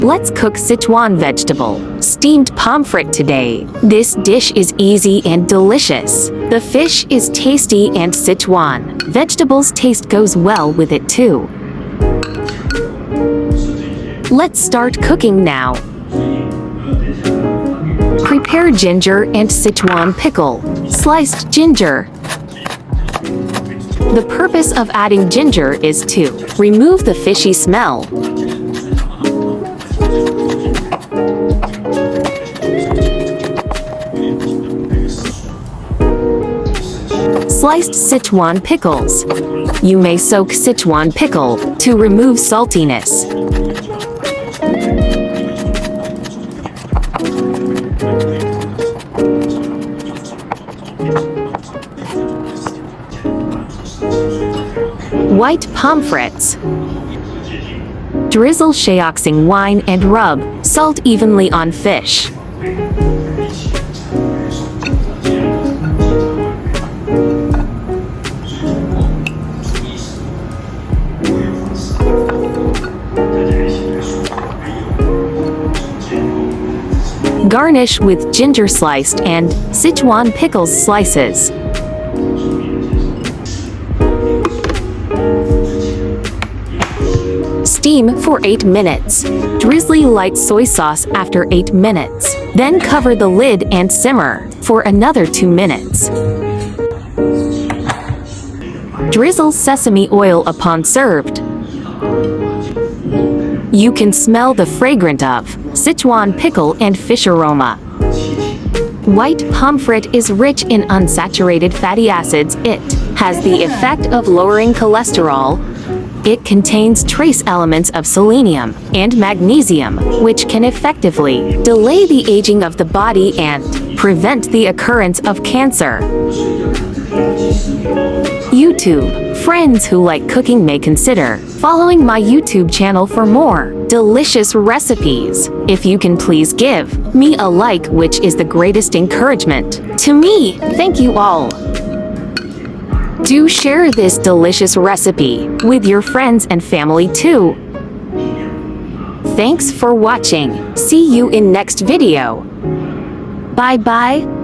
Let's cook Sichuan vegetable steamed pomfret today. This dish is easy and delicious. The fish is tasty and Sichuan vegetables taste goes well with it too. Let's start cooking now. Prepare ginger and Sichuan pickle. Sliced ginger. The purpose of adding ginger is to remove the fishy smell. Sliced Sichuan pickles. You may soak Sichuan pickle to remove saltiness. White pomfrets. Drizzle Sichuan wine and rub salt evenly on fish. Garnish with ginger sliced and Sichuan pickles slices. Steam for 8 minutes. Drizzle light soy sauce after 8 minutes. Then cover the lid and simmer for another 2 minutes. Drizzle sesame oil upon served. You can smell the fragrance of Sichuan pickle and fish aroma. White pomfret is rich in unsaturated fatty acids. It has the effect of lowering cholesterol. It contains trace elements of selenium and magnesium, which can effectively delay the aging of the body and prevent the occurrence of cancer. YouTube. Friends who like cooking may consider following my YouTube channel for more delicious recipes. If you can please give me a like, which is the greatest encouragement to me. Thank you all. Do share this delicious recipe with your friends and family too. Thanks for watching. See you in next video. Bye bye.